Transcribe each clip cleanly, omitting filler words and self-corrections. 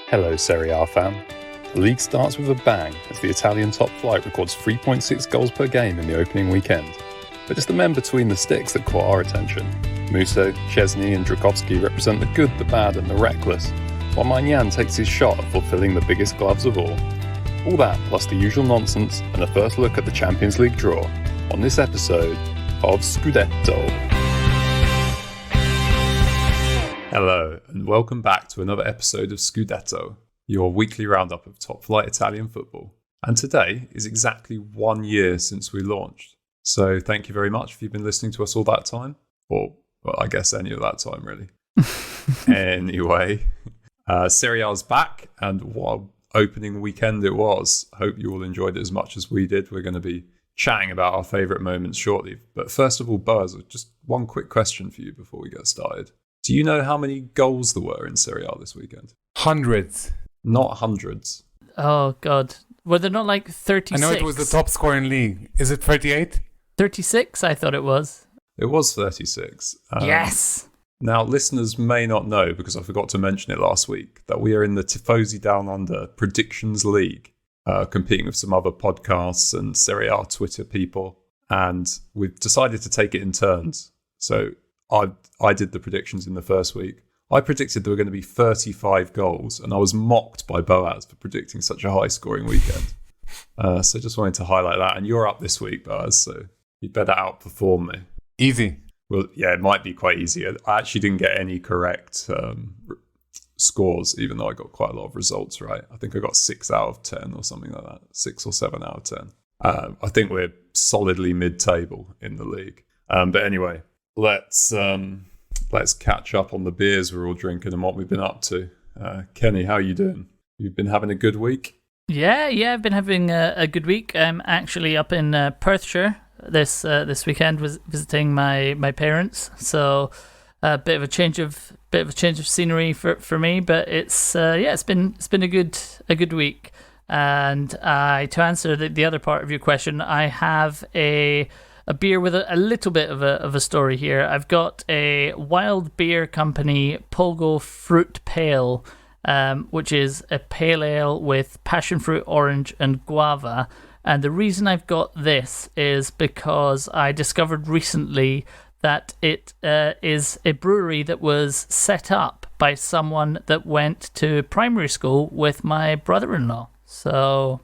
Hello Serie A fan. The league starts with a bang as the Italian top flight records 3.6 goals per game in the opening weekend. But it's the men between the sticks that caught our attention. Musso, Szczesny and Dragowski represent the good, the bad and the reckless, while Maignan takes his shot at fulfilling the biggest gloves of all. All that plus the usual nonsense and a first look at the Champions League draw on this episode of Scudetto. Hello and welcome back to another episode of Scudetto, your weekly roundup of top-flight Italian football. And today is exactly 1 year since we launched. So thank you very much if you've been listening to us all that time. Or, well, I guess any of that time, really. Anyway, Serie A's back, and what an opening weekend it was. Hope you all enjoyed it as much as we did. We're going to be chatting about our favourite moments shortly. But first of all, Buzz, just one quick question for you before we get started. Do you know how many goals there were in Serie A this weekend? Hundreds. Not hundreds. Oh, God. Were there not like 36? I know it was the top scoring league. Is it 38? 36, I thought it was. It was 36. Yes! Now, listeners may not know, because I forgot to mention it last week, that we are in the Tifosi Down Under Predictions League, competing with some other podcasts and Serie A Twitter people. And we've decided to take it in turns. So I did the predictions in the first week. I predicted there were going to be 35 goals, and I was mocked by Boaz for predicting such a high-scoring weekend. So just wanted to highlight that. And you're up this week, Boaz, so you better outperform me. Easy. Well, yeah, it might be quite easy. I actually didn't get any correct scores, even though I got quite a lot of results right. I think I got 6 out of 10 or something like that. 6 or 7 out of 10. I think we're solidly mid-table in the league. But anyway, let's catch up on the beers we're all drinking and what we've been up to. Kenny, how are you doing? You've been having a good week? Yeah, I've been having a good week. I'm actually up in Perthshire this weekend, was visiting my parents. So a bit of a change of scenery for me, but it's been a good week. And to answer the other part of your question, I have a beer with a little bit of a story here. I've got a Wild Beer Company Polgo Fruit Pale, which is a pale ale with passion fruit, orange, and guava. And the reason I've got this is because I discovered recently that it is a brewery that was set up by someone that went to primary school with my brother-in-law. So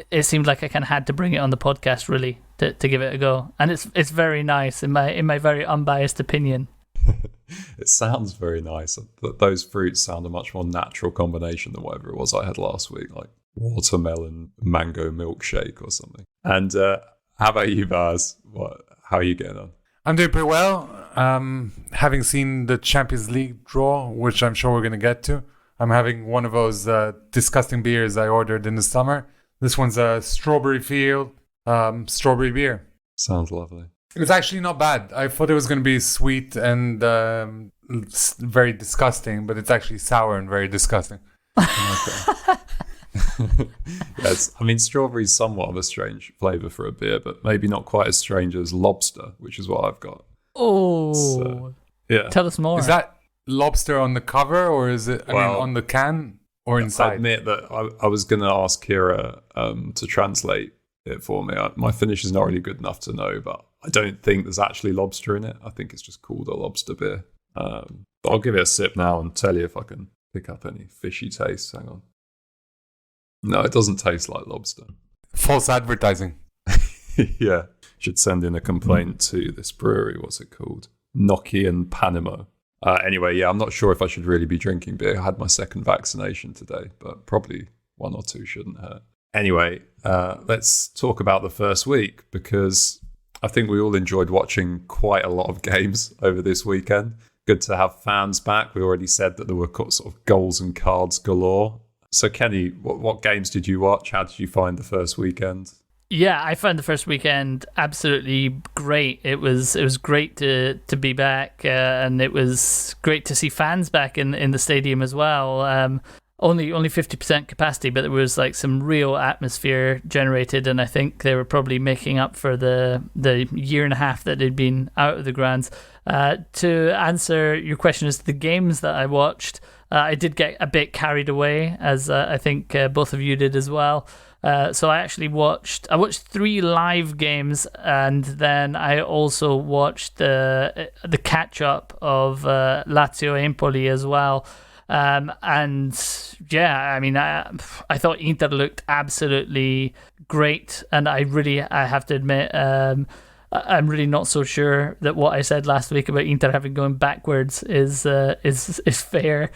it seemed like I kind of had to bring it on the podcast, really, to give it a go. And it's very nice in my very unbiased opinion. It sounds very nice. Those fruits sound a much more natural combination than whatever it was I had last week, like watermelon mango milkshake or something. And how about you, Baz? How are you getting on? I'm doing pretty well. Having seen the Champions League draw, which I'm sure we're going to get to, I'm having one of those disgusting beers I ordered in the summer. This one's a strawberry field strawberry beer. Sounds lovely. It's actually not bad. I thought it was going to be sweet and very disgusting, but it's actually sour and very disgusting. Yes, I mean, strawberry is somewhat of a strange flavour for a beer, but maybe not quite as strange as lobster, which is what I've got. Oh, so, yeah. Tell us more. Is that lobster on the cover, or is it on the can or inside? I admit that I was going to ask Kira to translate it for me. My Finnish is not really good enough to know, but I don't think there's actually lobster in it. I think it's just called a lobster beer. But I'll give it a sip now and tell you if I can pick up any fishy taste. Hang on. No, it doesn't taste like lobster. False advertising. Yeah. Should send in a complaint to this brewery. What's it called? Gnocchi and Panama. Anyway, yeah, I'm not sure if I should really be drinking beer. I had my second vaccination today, but probably 1 or 2 shouldn't hurt. Anyway, let's talk about the first week, because I think we all enjoyed watching quite a lot of games over this weekend. Good to have fans back. We already said that there were sort of goals and cards galore. So, Kenny, what games did you watch? How did you find the first weekend? Yeah, I found the first weekend absolutely great. It was great to be back, and it was great to see fans back in the stadium as well. only 50% capacity, but there was like some real atmosphere generated, and I think they were probably making up for the year and a half that they'd been out of the grounds. To answer your question as to the games that I watched, I did get a bit carried away, as I think both of you did as well. So I actually watched 3 live games, and then I also watched the catch up of Lazio Empoli as well. And yeah, I mean, I thought Inter looked absolutely great, and I have to admit, I'm really not so sure that what I said last week about Inter having gone backwards is fair,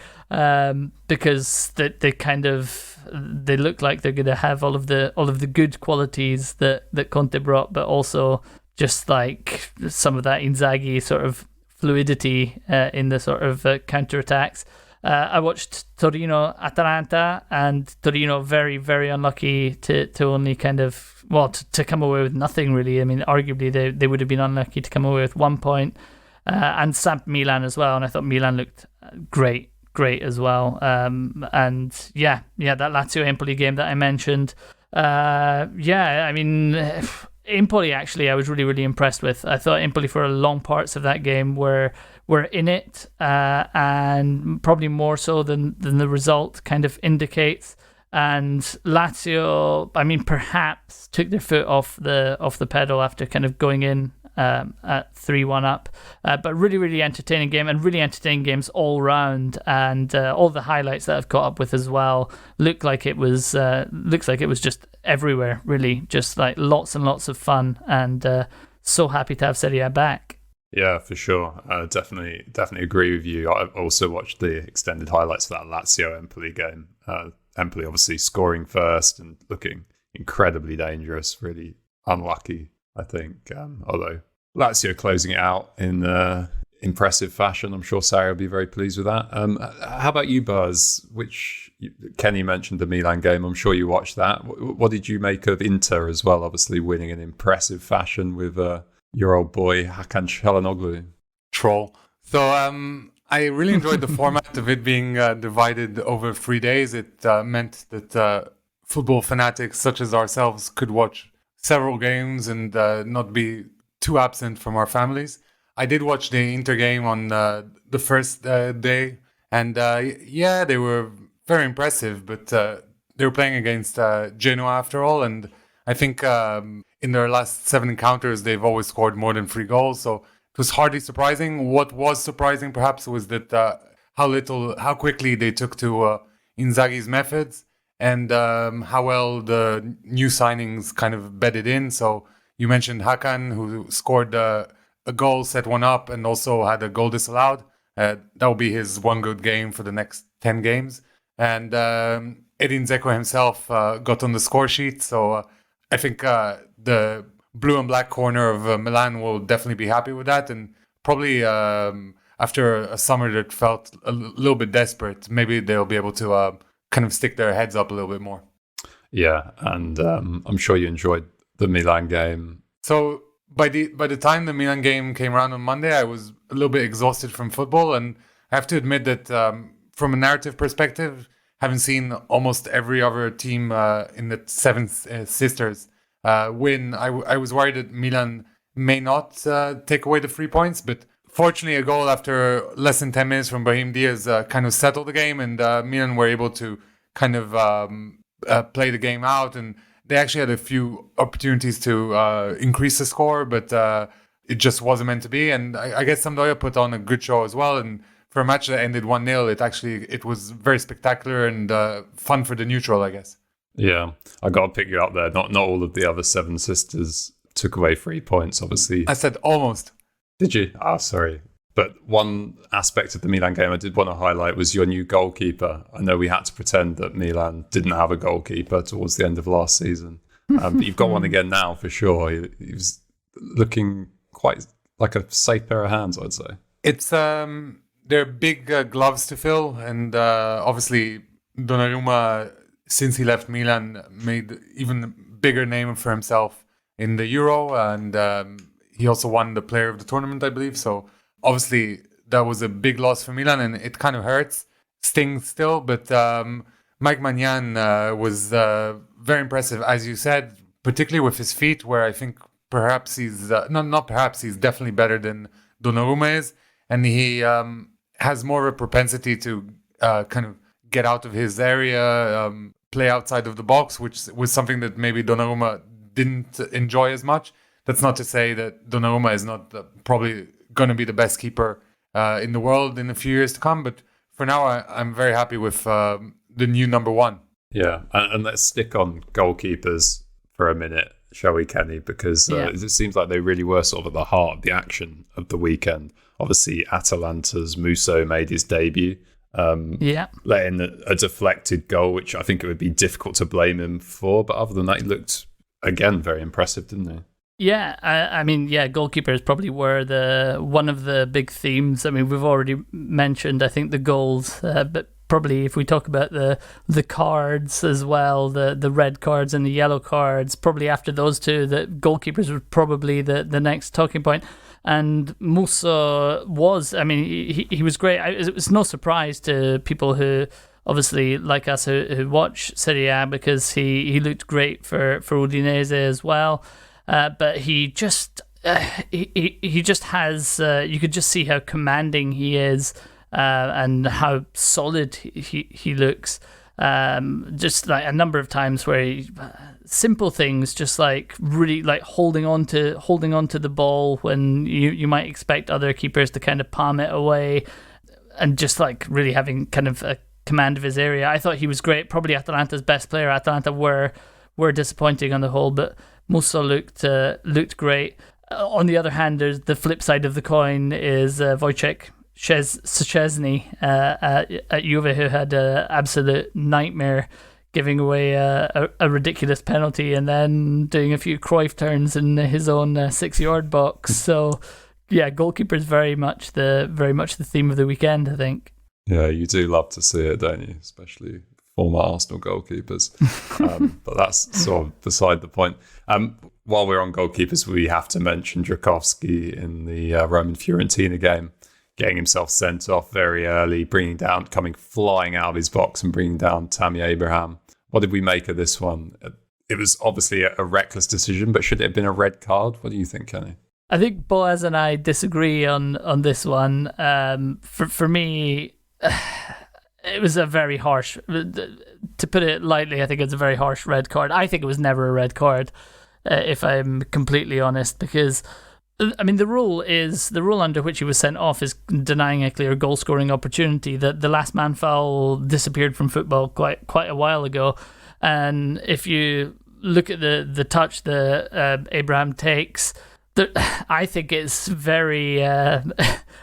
because they look like they're going to have all of the good qualities that Conte brought, but also just like some of that Inzaghi sort of fluidity in the sort of counter-attacks. I watched Torino-Atalanta, and Torino very, very unlucky to only kind of, to come away with nothing really. I mean, arguably they would have been unlucky to come away with 1 point. And Samp Milan as well, and I thought Milan looked great as well. And that Lazio Empoli game that I mentioned, I mean, Empoli actually I was really, really impressed with. I thought Empoli for long parts of that game were in it, and probably more so than the result kind of indicates. And Lazio, I mean, perhaps took their foot off the pedal after kind of going in at 3-1 up, but really, really entertaining game, and really entertaining games all round. And all the highlights that I've caught up with as well looks like it was just everywhere, really, just like lots and lots of fun. And so happy to have Serie A back. Yeah, for sure. Definitely agree with you. I also watched the extended highlights for that Lazio Empoli game. Empoli obviously scoring first and looking incredibly dangerous, really unlucky, I think. Although Lazio closing it out in impressive fashion, I'm sure Sarri will be very pleased with that. How about you, Buzz? Kenny mentioned the Milan game. I'm sure you watched that. What did you make of Inter as well? Obviously winning in impressive fashion with your old boy Hakan Çalhanoğlu. Troll. So I really enjoyed the format of it being divided over 3 days. It meant that football fanatics such as ourselves could watch several games and not be too absent from our families. I did watch the Inter game on the first day, and they were very impressive, but they were playing against Genoa after all, and I think in their last 7 encounters, they've always scored more than 3 goals. So it was hardly surprising. What was surprising, perhaps, was that how quickly they took to Inzaghi's methods, and how well the new signings kind of bedded in. So you mentioned Hakan, who scored a goal, set one up, and also had a goal disallowed. That will be his one good game for the next 10 games. And Edin Dzeko himself got on the score sheet. So I think the blue and black corner of Milan will definitely be happy with that. And probably after a summer that felt a little bit desperate, maybe they'll be able to kind of stick their heads up a little bit more. Yeah, and I'm sure you enjoyed the Milan game. So by the time the Milan game came around on Monday, I was a little bit exhausted from football. And I have to admit that from a narrative perspective, having seen almost every other team in the Seven Sisters win, I was worried that Milan may not take away the 3 points. But fortunately, a goal after less than 10 minutes from Brahim Diaz kind of settled the game, and Milan were able to kind of play the game out. And they actually had a few opportunities to increase the score, but it just wasn't meant to be. And I guess Sampdoria put on a good show as well. And for a match that ended 1-0, it was very spectacular and fun for the neutral, I guess. Yeah, I got to pick you up there. Not all of the other Seven Sisters took away 3 points, obviously. I said almost. Did you? Sorry. But one aspect of the Milan game I did want to highlight was your new goalkeeper. I know we had to pretend that Milan didn't have a goalkeeper towards the end of last season. But you've got one again now for sure. He was looking quite like a safe pair of hands, I'd say. It's they're big gloves to fill, and obviously Donnarumma, since he left Milan, made even a bigger name for himself in the Euro, and he also won the player of the tournament, I believe. So obviously that was a big loss for Milan, and it kind of hurts. sting still, but Maignan was very impressive, as you said, particularly with his feet, where I think perhaps he's he's definitely better than Donnarumma is, and he has more of a propensity to kind of get out of his area, play outside of the box, which was something that maybe Donnarumma didn't enjoy as much. That's not to say that Donnarumma is not probably going to be the best keeper in the world in a few years to come, but for now I'm very happy with the new number one. Yeah, and let's stick on goalkeepers for a minute, shall we, Kenny? Because it seems like they really were sort of at the heart of the action of the weekend. Obviously, Atalanta's Musso made his debut, letting a deflected goal, which I think it would be difficult to blame him for. But other than that, he looked, again, very impressive, didn't he? Yeah, I mean, goalkeepers probably were one of the big themes. I mean, we've already mentioned, I think, the goals, but probably if we talk about the cards as well, the red cards and the yellow cards, probably after those two, the goalkeepers were probably the next talking point. And Musso was, I mean, he was great. It was no surprise to people who, obviously, like us, who watch Serie A, because he looked great for Udinese as well. But he just he just has, you could just see how commanding he is, and how solid he looks. Just like a number of times where simple things, just like really like holding on to the ball when you might expect other keepers to kind of palm it away, and just like really having kind of a command of his area. I thought he was great, probably Atalanta's best player. Atalanta were disappointing on the whole, but Musso looked great. On the other hand, there's the flip side of the coin is Wojciech Szczesny at Juve, who had an absolute nightmare, giving away a ridiculous penalty and then doing a few Cruyff turns in his own 6-yard box. So, yeah, goalkeepers very much the theme of the weekend, I think. Yeah, you do love to see it, don't you? Especially former Arsenal goalkeepers. But that's sort of beside the point. While we're on goalkeepers, we have to mention Dragowski in the Roman Fiorentina game, getting himself sent off very early, coming flying out of his box and bringing down Tammy Abraham. What did we make of this one? It was obviously a reckless decision, but should it have been a red card? What do you think, Kenny? I think Boaz and I disagree on this one. For me, it was a very harsh, to put it lightly, I think it's a very harsh red card. I think it was never a red card, if I'm completely honest, because I mean, the rule under which he was sent off is denying a clear goal scoring opportunity. That the last man foul disappeared from football quite a while ago, and if you look at the touch that Abraham takes, I think it's very.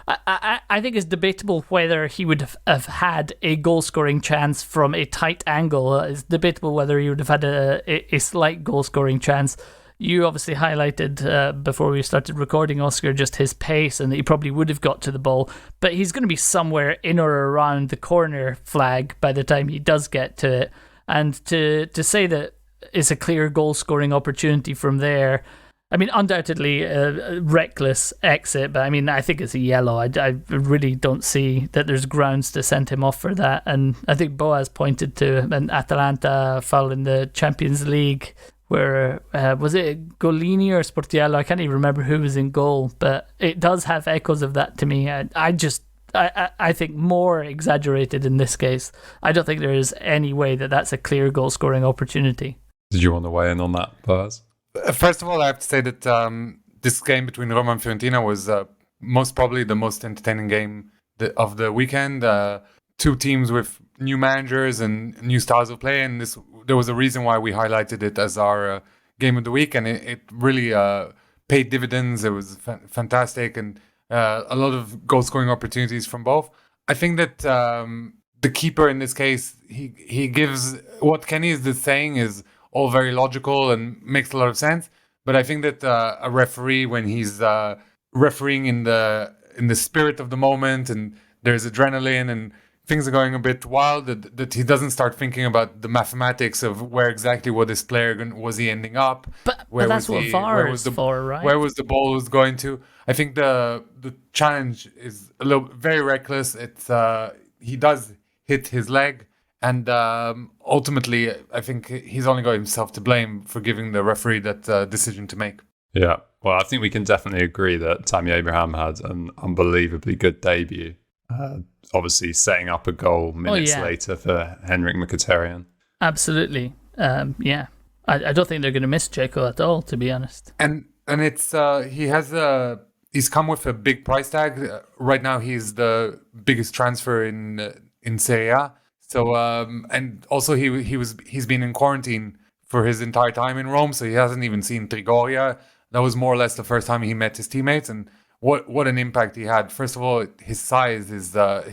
I think it's debatable whether he would have had a goal scoring chance from a tight angle. It's debatable whether he would have had a slight goal scoring chance. You obviously highlighted before we started recording, Oscar, just his pace and that he probably would have got to the ball, but he's going to be somewhere in or around the corner flag by the time he does get to it. And to say that it's a clear goal scoring opportunity from there, I mean, undoubtedly a reckless exit, but I mean, I think it's a yellow. I really don't see that there's grounds to send him off for that. And I think Boaz pointed to an Atalanta foul in the Champions League where, was it Golini or Sportiello? I can't even remember who was in goal, but it does have echoes of that to me. I think more exaggerated in this case. I don't think there is any way that that's a clear goal scoring opportunity. Did you want to weigh in on that, Boaz? First of all, I have to say that this game between Roma and Fiorentina was most probably the most entertaining game of the weekend. Two teams with new managers and new styles of play, and there was a reason why we highlighted it as our game of the week, and it really paid dividends. It was fantastic, and a lot of goal-scoring opportunities from both. I think that the keeper in this case, he gives what Kenny is saying is all very logical and makes a lot of sense. But I think that a referee, when he's refereeing in the spirit of the moment and there's adrenaline and things are going a bit wild, that he doesn't start thinking about the mathematics of where exactly what this player was he ending up. But that's what VAR is for, right? Where was the ball was going to? I think the challenge is very reckless. It's he hit his leg. And ultimately, I think he's only got himself to blame for giving the referee that decision to make. Yeah, well, I think we can definitely agree that Tammy Abraham had an unbelievably good debut. Obviously, setting up a goal minutes later for Henrik Mkhitaryan. Absolutely. Yeah. I don't think they're going to miss Dzeko at all, to be honest. And it's he's come with a big price tag. Right now, he's the biggest transfer in Serie A. So and also he's been in quarantine for his entire time in Rome, so he hasn't even seen Trigoria. That was more or less the first time he met his teammates, and what an impact he had. First of all, his size is I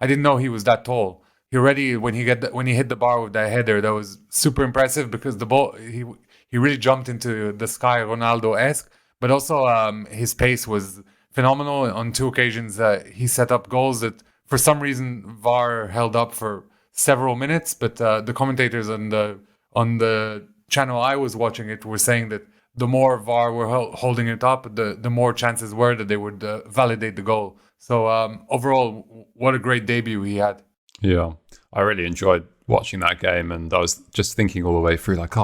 didn't know he was that tall. He already when he hit the bar with that header, that was super impressive because the ball he really jumped into the sky, Ronaldo-esque. But also his pace was phenomenal. On 2 occasions, he set up goals that for some reason VAR held up for several minutes. But the commentators on the channel I was watching it were saying that the more VAR were holding it up, the more chances were that they would validate the goal. So overall, what a great debut he had. Yeah, I really enjoyed watching that game, and I was just thinking all the way through, like,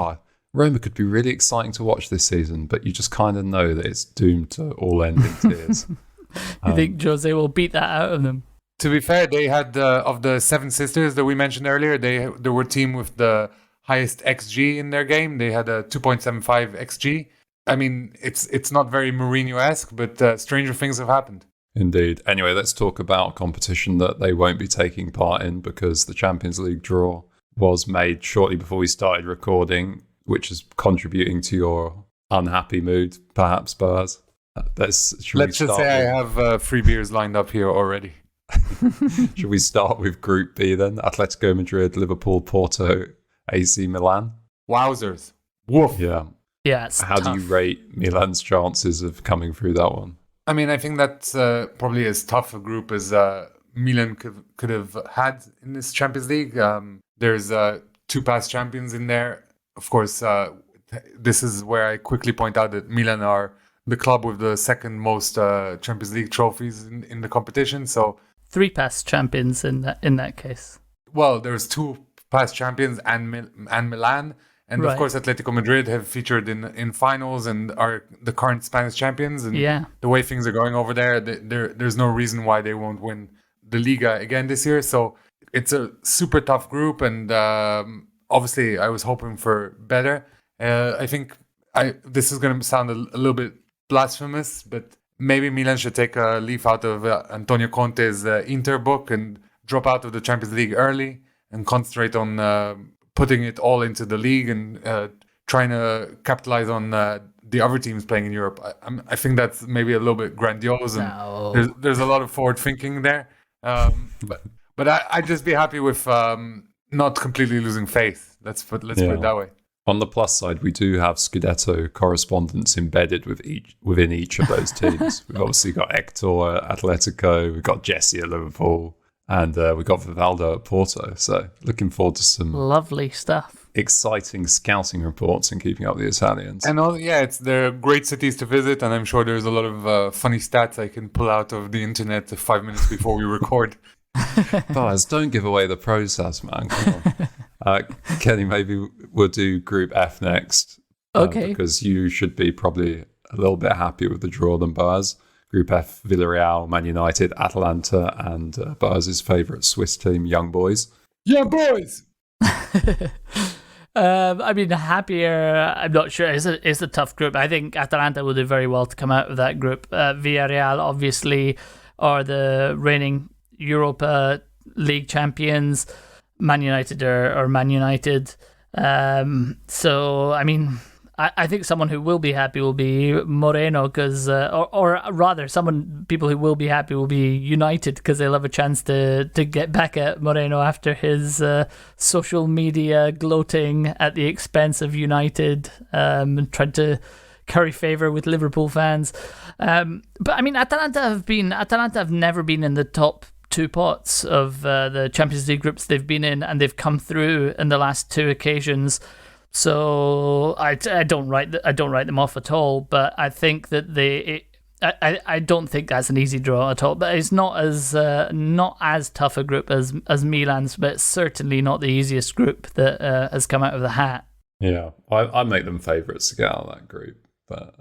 Roma could be really exciting to watch this season, but you just kind of know that it's doomed to all end in tears. You think Jose will beat that out of them? To be fair, they had of the 7 sisters that we mentioned earlier, they were team with the highest XG in their game. They had a 2.75 XG. I mean, it's not very Mourinho-esque, but stranger things have happened. Indeed. Anyway, let's talk about competition that they won't be taking part in because the Champions League draw was made shortly before we started recording, which is contributing to your unhappy mood, perhaps, Boaz. Let's just say I have 3 beers lined up here already. Should we start with Group B then? Atletico Madrid, Liverpool, Porto, AC Milan. Wowzers. Woof. Yeah. Yeah, it's How tough. do you rate Milan's chances of coming through that one? I mean, I think that's probably as tough a group as Milan could have had in this Champions League. There's 2 past champions in there. Of course, this is where I quickly point out that Milan are the club with the second most Champions League trophies in the competition. So 3 past champions in that case. Well, there's 2 past champions and Milan. And Right. of course, Atletico Madrid have featured in finals and are the current Spanish champions. And the way things are going over there, there's no reason why they won't win the Liga again this year. So it's a super tough group. And obviously, I was hoping for better. I think this is going to sound a little bit blasphemous, but maybe Milan should take a leaf out of Antonio Conte's Inter book and drop out of the Champions League early and concentrate on putting it all into the league and trying to capitalize on the other teams playing in Europe. I think that's maybe a little bit grandiose, and there's a lot of forward thinking there. But I'd just be happy with not completely losing faith. Let's put it that way. On the plus side, we do have Scudetto correspondence embedded within each of those teams. We've obviously got Hector at Atletico, we've got Jesse at Liverpool, and we've got Vivaldo at Porto. So looking forward to some Lovely stuff. exciting scouting reports and keeping up the Italians. And they're great cities to visit, and I'm sure there's a lot of funny stats I can pull out of the internet 5 minutes before we record. Guys, don't give away the process, man. Come on. Kenny, maybe we'll do Group F next. Okay. Because you should be probably a little bit happier with the draw than Boaz. Group F, Villarreal, Man United, Atalanta, and Boaz's favourite Swiss team, Young Boys. Yeah, boys! I mean, happier, I'm not sure. It's a tough group. I think Atalanta will do very well to come out of that group. Villarreal, obviously, are the reigning Europa League champions. Man United are Man United. So, I mean, I think someone who will be happy will be Moreno, because, or rather, people who will be happy will be United, because they'll have a chance to get back at Moreno after his social media gloating at the expense of United, and tried to curry favour with Liverpool fans. But I mean, Atalanta have never been in the top 2 pots of the Champions League groups they've been in, and they've come through in the last 2 occasions. So I don't write them off at all, but I think that I don't think that's an easy draw at all. But it's not as tough a group as Milan's, but it's certainly not the easiest group that has come out of the hat. Yeah, I make them favourites to get out of that group, but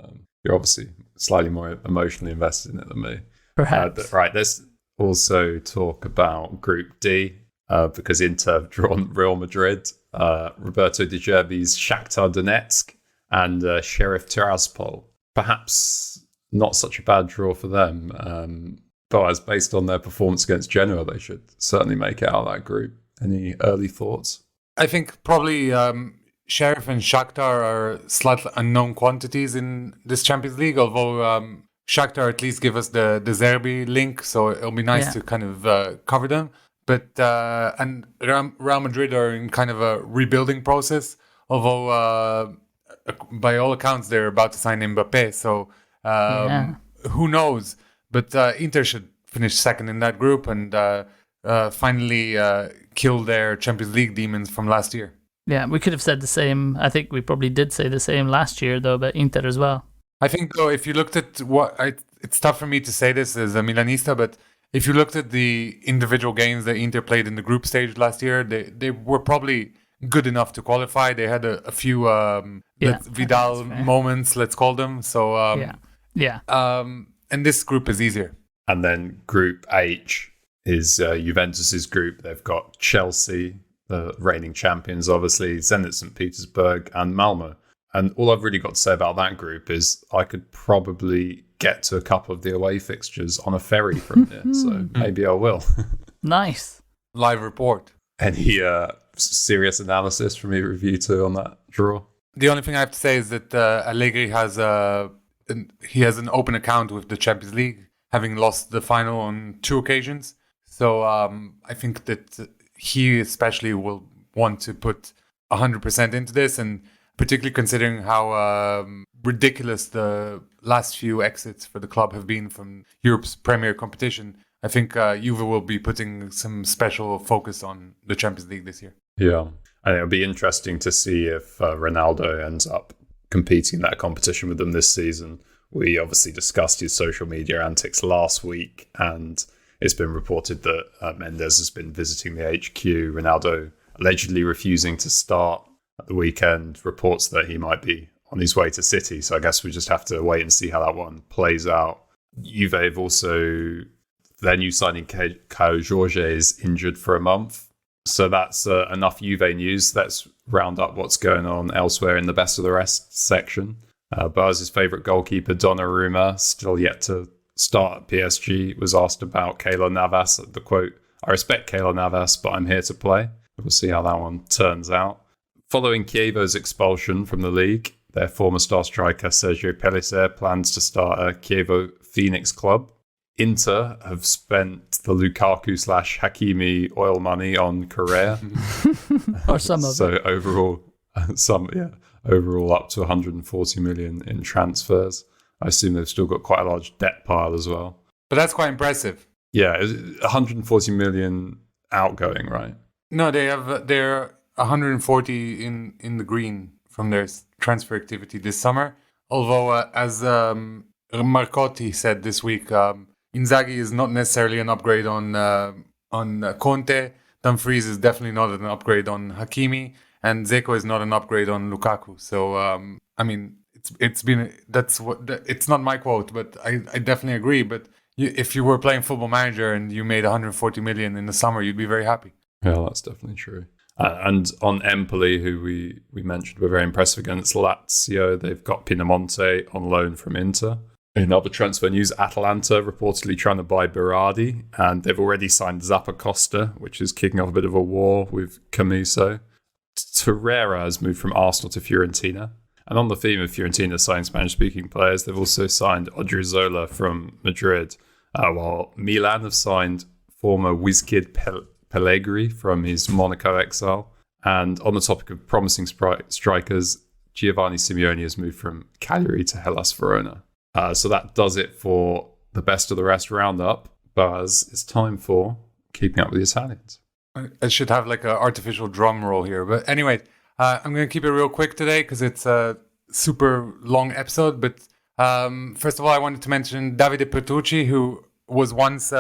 you're obviously slightly more emotionally invested in it than me. Perhaps. Right, let's also talk about Group D, because Inter have drawn Real Madrid, Roberto De Zerbi's Shakhtar Donetsk, and Sheriff Tiraspol. Perhaps not such a bad draw for them, but as based on their performance against Genoa, they should certainly make it out of that group. Any early thoughts? I think probably Sheriff and Shakhtar are slightly unknown quantities in this Champions League, although Shakhtar at least give us the Zerbi link, so it'll be nice to kind of cover them. But and Real Madrid are in kind of a rebuilding process, although by all accounts they're about to sign Mbappé, so who knows? But Inter should finish second in that group and finally kill their Champions League demons from last year. Yeah, we could have said the same. I think we probably did say the same last year, though, about Inter as well. I think, though, if you looked at it's tough for me to say this as a Milanista, but if you looked at the individual games that Inter played in the group stage last year, they were probably good enough to qualify. They had a few Vidal moments, let's call them. So, and this group is easier. And then Group H is Juventus's group. They've got Chelsea, the reigning champions, obviously, Zenit St. Petersburg, and Malmo. And all I've really got to say about that group is I could probably get to a couple of the away fixtures on a ferry from here, so maybe I will. Nice. Live report. Any serious analysis from either of you two on that draw? The only thing I have to say is that Allegri has an open account with the Champions League, having lost the final on 2 occasions. So I think that he especially will want to put 100% into this, and particularly considering how ridiculous the last few exits for the club have been from Europe's premier competition. I think Juve will be putting some special focus on the Champions League this year. Yeah, and it'll be interesting to see if Ronaldo ends up competing in that competition with them this season. We obviously discussed his social media antics last week, and it's been reported that Mendes has been visiting the HQ. Ronaldo allegedly refusing to start at the weekend. Reports that he might be on his way to City. So I guess we just have to wait and see how that one plays out. Juve have also, their new signing, Caio Jorge, is injured for a month. So that's enough Juve news. Let's round up what's going on elsewhere in the best of the rest section. Buz's favourite goalkeeper, Donnarumma, still yet to start at PSG, was asked about Keylor Navas. The quote, "I respect Keylor Navas, but I'm here to play." We'll see how that one turns out. Following Chievo's expulsion from the league, their former star striker Sergio Pellicer plans to start a Chievo Phoenix club. Inter have spent the Lukaku/Hakimi oil money on Correa. Or some of it. So overall up to 140 million in transfers. I assume they've still got quite a large debt pile as well. But that's quite impressive. Yeah, 140 million outgoing, right? No, they're 140 in the green from their transfer activity this summer. Although, as Marcotti said this week, Inzaghi is not necessarily an upgrade on Conte. Dumfries is definitely not an upgrade on Hakimi, and Dzeko is not an upgrade on Lukaku. So, I mean, it's not my quote, but I definitely agree. But if you were playing Football Manager and you made 140 million in the summer, you'd be very happy. Yeah, that's definitely true. And on Empoli, who we mentioned were very impressive against Lazio, they've got Pinamonte on loan from Inter. In other transfer news, Atalanta reportedly trying to buy Berardi, and they've already signed Zappacosta, which is kicking off a bit of a war with Camiso. Torreira has moved from Arsenal to Fiorentina. And on the theme of Fiorentina signing Spanish-speaking players, they've also signed Odriozola from Madrid, while Milan have signed former WizKid Pellegrini from his Monaco exile. And on the topic of promising strikers, Giovanni Simeone has moved from Cagliari to Hellas Verona. So that does it for the best of the rest roundup. Buzz, it's time for Keeping Up with the Italians. I should have like an artificial drum roll here. But anyway, I'm going to keep it real quick today because it's a super long episode. But First of all, I wanted to mention Davide Petrucci, who was once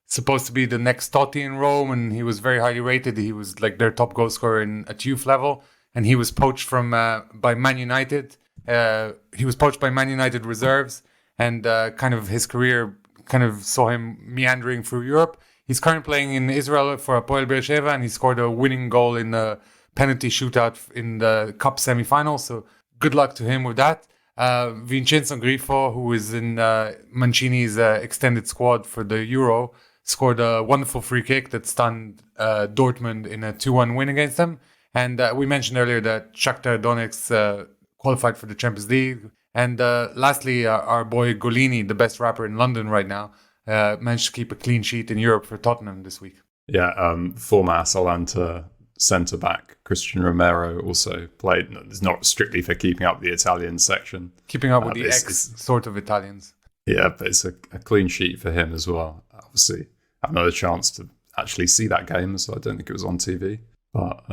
supposed to be the next Totti in Rome, and he was very highly rated. He was like their top goal scorer at youth level, and he was poached by Man United. He was poached by Man United reserves, and kind of his career kind of saw him meandering through Europe. He's currently playing in Israel for Hapoel Beersheva, and he scored a winning goal in the penalty shootout in the Cup semi-final. So good luck to him with that. Vincenzo Grifo, who is in Mancini's extended squad for the Euro, scored a wonderful free kick that stunned Dortmund in a 2-1 win against them. And we mentioned earlier that Shakhtar Donetsk qualified for the Champions League. And lastly, our boy Golini, the best rapper in London right now, managed to keep a clean sheet in Europe for Tottenham this week. Yeah, former Atalanta centre-back Christian Romero also played. It's not strictly for keeping up the Italian section. Keeping up with the sort of Italians. Yeah, but it's a clean sheet for him as well. Obviously, I haven't had a chance to actually see that game, so I don't think it was on TV. But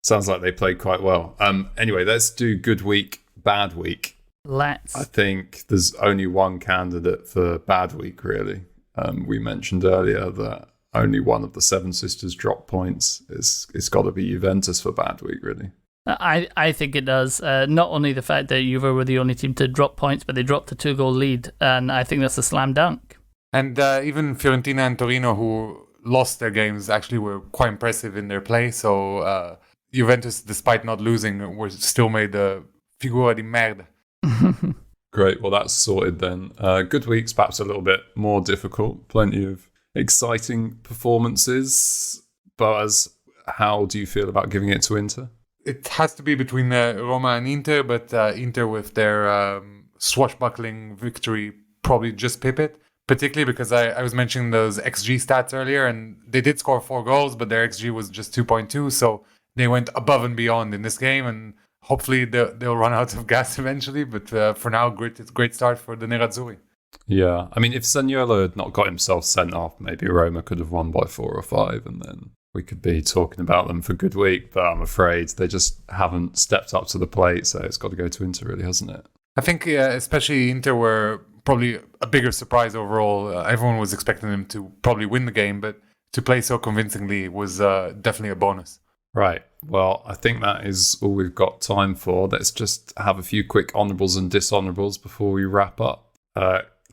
sounds like they played quite well. Anyway, let's do good week, bad week. I think there's only one candidate for bad week, really. We mentioned earlier that only one of the Seven Sisters drop points. It's got to be Juventus for bad week, really. I think it does. Not only the fact that Juve were the only team to drop points, but they dropped a 2-goal lead, and I think that's a slam dunk. And even Fiorentina and Torino, who lost their games, actually were quite impressive in their play. So Juventus, despite not losing, were still made a figura di merda. Great, well that's sorted then. Good week's perhaps a little bit more difficult. Plenty of exciting performances. Boaz, how do you feel about giving it to Inter? It has to be between Roma and Inter, but Inter with their swashbuckling victory probably just pip it. Particularly because I was mentioning those XG stats earlier, and they did score 4 goals, but their XG was just 2.2, so they went above and beyond in this game, and hopefully they'll run out of gas eventually, but for now, great start for the Nerazzurri. Yeah, I mean, if Zaniolo had not got himself sent off, maybe Roma could have won by 4 or 5, and then we could be talking about them for good week, but I'm afraid they just haven't stepped up to the plate, so it's got to go to Inter, really, hasn't it? I think especially Inter were probably a bigger surprise overall. Everyone was expecting them to probably win the game, but to play so convincingly was definitely a bonus. Right. Well, I think that is all we've got time for. Let's just have a few quick honourables and dishonourables before we wrap up.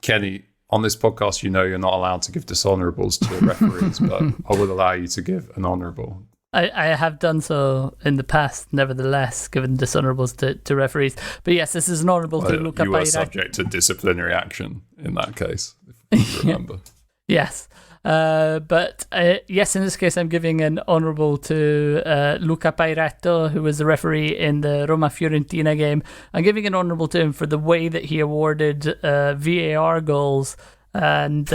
Kenny, on this podcast, you know you're not allowed to give dishonourables to referees, but I will allow you to give an honourable. I have done so in the past, nevertheless, given dishonourables to referees. But yes, this is an honourable to Luca Paira. You were subject to disciplinary action in that case, if you remember. Yes. But yes, in this case, I'm giving an honourable to Luca Pairetto, who was the referee in the Roma-Fiorentina game. I'm giving an honourable to him for the way that he awarded VAR goals. And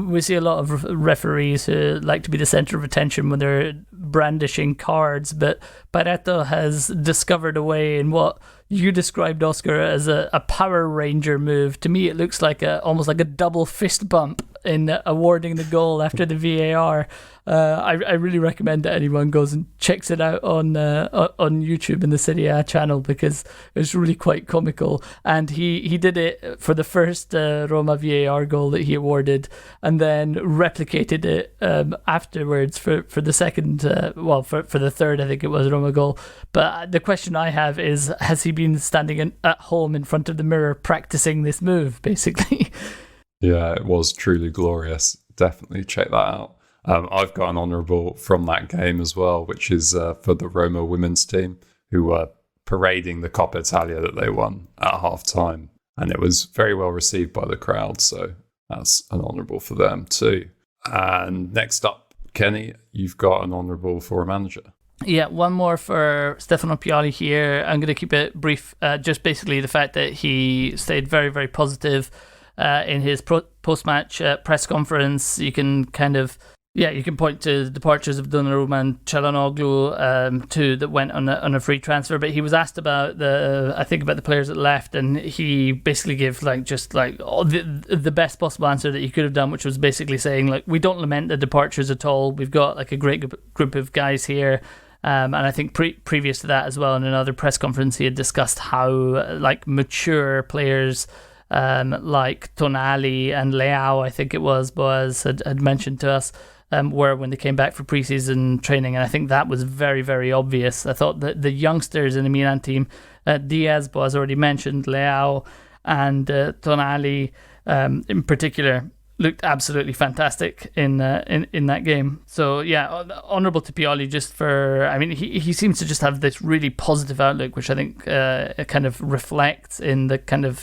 we see a lot of referees who like to be the centre of attention when they're brandishing cards, but Pareto has discovered a way in what you described, Oscar, as a Power Ranger move. To me, it looks like almost like a double fist bump in awarding the goal after the VAR. I really recommend that anyone goes and checks it out on YouTube in the Serie A channel, because it's really quite comical. And he did it for the first Roma VAR goal that he awarded, and then replicated it afterwards for the second, for the third, I think it was, Roma goal. But the question I have is, has he been standing at home in front of the mirror practicing this move, basically? Yeah, it was truly glorious. Definitely check that out. I've got an honourable from that game as well, which is for the Roma women's team, who were parading the Coppa Italia that they won at half-time. And it was very well received by the crowd, so that's an honourable for them too. And next up, Kenny, you've got an honourable for a manager. Yeah, one more for Stefano Pioli here. I'm going to keep it brief. Just basically the fact that he stayed very, very positive in his post-match press conference. You can you can point to the departures of Donnarumma and Çalhanoğlu, two that went on a free transfer. But he was asked about the players that left, and he basically gave the best possible answer that he could have done, which was basically saying, we don't lament the departures at all. We've got a great group of guys here. And I think previous to that as well, in another press conference, he had discussed how mature players like Tonali and Leao, I think it was, Boaz had mentioned to us, were when they came back for preseason training. And I think that was very, very obvious. I thought that the youngsters in the Milan team, Diaz, Boaz already mentioned, Leao and Tonali in particular, looked absolutely fantastic in that game. So yeah, honourable to Pioli just for, I mean, he seems to just have this really positive outlook, which I think kind of reflects in the kind of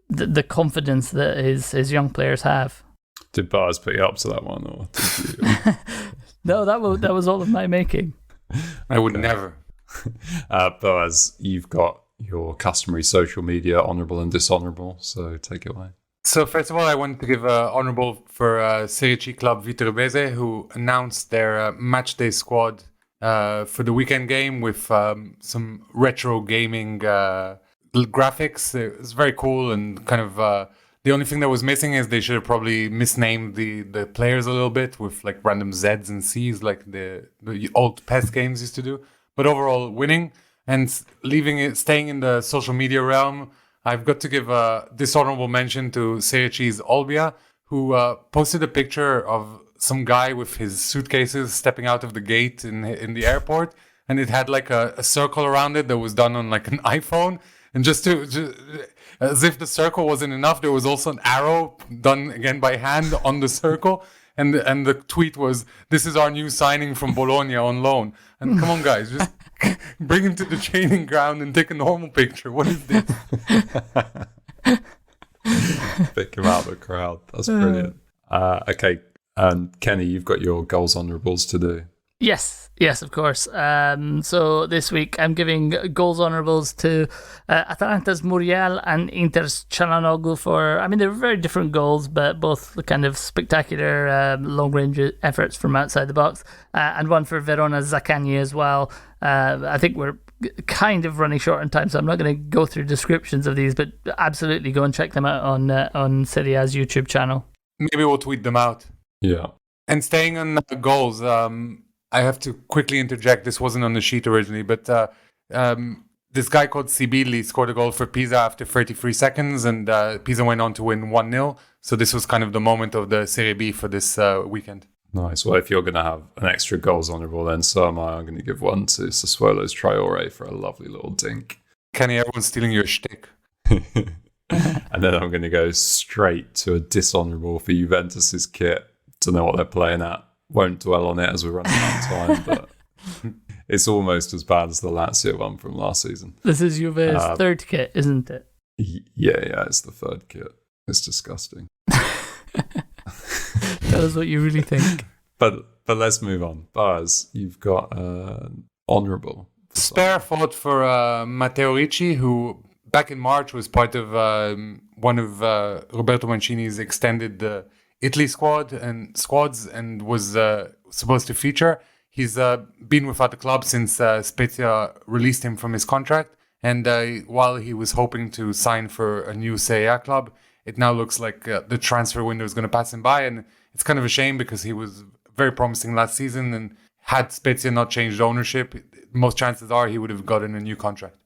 the confidence that his young players have. Did Bars put you up to that one, or did you? No, that was all of my making. I would never. Boaz, you've got your customary social media honourable and dishonourable, so take it away. So first of all, I wanted to give honourable for Serie C club Viterbese, who announced their match day squad for the weekend game with some retro gaming graphics. It's very cool, and kind of the only thing that was missing is they should have probably misnamed the players a little bit with like random Z's and C's like the old PES games used to do. But overall, winning and staying in the social media realm. I've got to give a dishonorable mention to Serie C's Olbia, who posted a picture of some guy with his suitcases stepping out of the gate in the airport, and it had like a circle around it that was done on like an iPhone. And just as if the circle wasn't enough, there was also an arrow done again by hand on the circle. And the tweet was, "This is our new signing from Bologna on loan." And come on, guys, just bring him to the training ground and take a normal picture. What is this? Pick him out of the crowd. That's brilliant. Okay, and Kenny, you've got your goals honourables to do. Yes, of course. So this week I'm giving goals honourables to Atalanta's Muriel and Inter's Çalhanoğlu for, I mean, they're very different goals, but both the kind of spectacular long-range efforts from outside the box, and one for Verona's Zaccagni as well. I think we're kind of running short on time, so I'm not going to go through descriptions of these, but absolutely go and check them out on Serie A's YouTube channel. Maybe we'll tweet them out. Yeah. And staying on goals, I have to quickly interject. This wasn't on the sheet originally, but this guy called Sibilli scored a goal for Pisa after 33 seconds, and Pisa went on to win 1-0. So this was kind of the moment of the Serie B for this weekend. Nice. Well, if you're going to have an extra goals honourable, then so am I. I'm going to give one to Sassuolo's Traore for a lovely little dink. Kenny, everyone's stealing your shtick. And then I'm going to go straight to a dishonourable for Juventus's kit. Don't know what they're playing at. Won't dwell on it as we're running out of time, but it's almost as bad as the Lazio one from last season. This is Juve's third kit, isn't it? Yeah, it's the third kit. It's disgusting. Tell us what you really think. But let's move on. Baz, you've got honourable. Spare thought for Matteo Ricci, who back in March was part of one of Roberto Mancini's extended Italy squads and was supposed to feature. He's been without the club since Spezia released him from his contract. And while he was hoping to sign for a new Serie A club, it now looks like the transfer window is going to pass him by. And it's kind of a shame because he was very promising last season. And had Spezia not changed ownership, most chances are he would have gotten a new contract.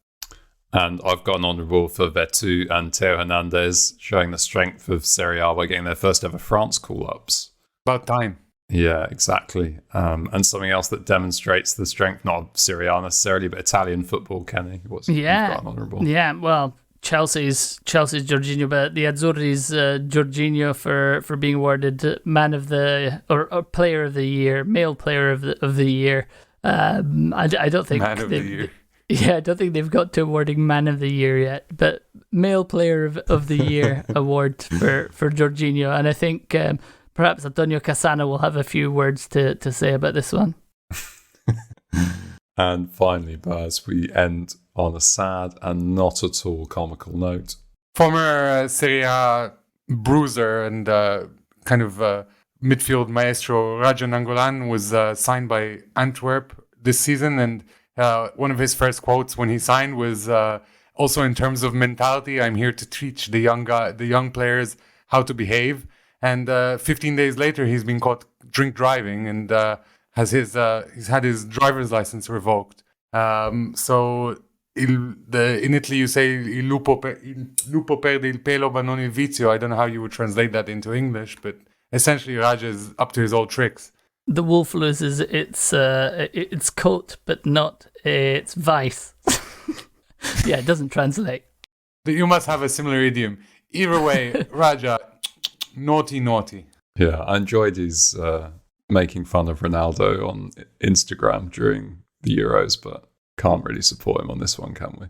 And I've got an honourable for Vetu and Theo Hernandez, showing the strength of Serie A by getting their first ever France call-ups. About time. Yeah, exactly. And something else that demonstrates the strength, not of Serie A necessarily, but Italian football, Kenny. You've got an honourable? Yeah, well, Chelsea's Jorginho, but the Azzurri's Jorginho for being awarded man of the or player of the year, male player of the year. I don't think man of the year. Yeah, I don't think they've got to awarding man of the year yet, but male player of the year award for Jorginho, and I think perhaps Antonio Cassano will have a few words to say about this one. And finally, Baz, we end on a sad and not at all comical note. Former Serie A bruiser and kind of midfield maestro Raja Nangolan was signed by Antwerp this season, and one of his first quotes when he signed was also in terms of mentality, "I'm here to teach the young players how to behave." And 15 days later, he's been caught drink driving and has he's had his driver's license revoked. So in Italy you say il lupo perde il pelo ma non il vizio. I don't know how you would translate that into English, but essentially Raja is up to his old tricks. The wolf loses its coat, but not its vice. Yeah, it doesn't translate. You must have a similar idiom. Either way, Raja, naughty. Yeah, I enjoyed his making fun of Ronaldo on Instagram during the Euros, but can't really support him on this one, can we?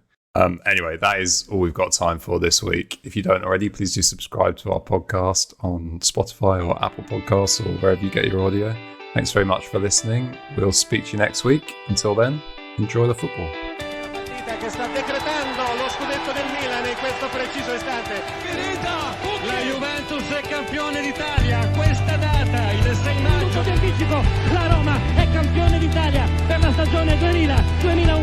Anyway, that is all we've got time for this week. If you don't already, please do subscribe to our podcast on Spotify or Apple Podcasts or wherever you get your audio. Thanks very much for listening. We'll speak to you next week. Until then, enjoy the football. Che sta decretando lo scudetto del Milan in questo preciso istante. Finita! La Juventus è campione d'Italia. Questa data, il 6 maggio. Tutto di anticipo, la Roma è campione d'Italia per la stagione 2000-2001.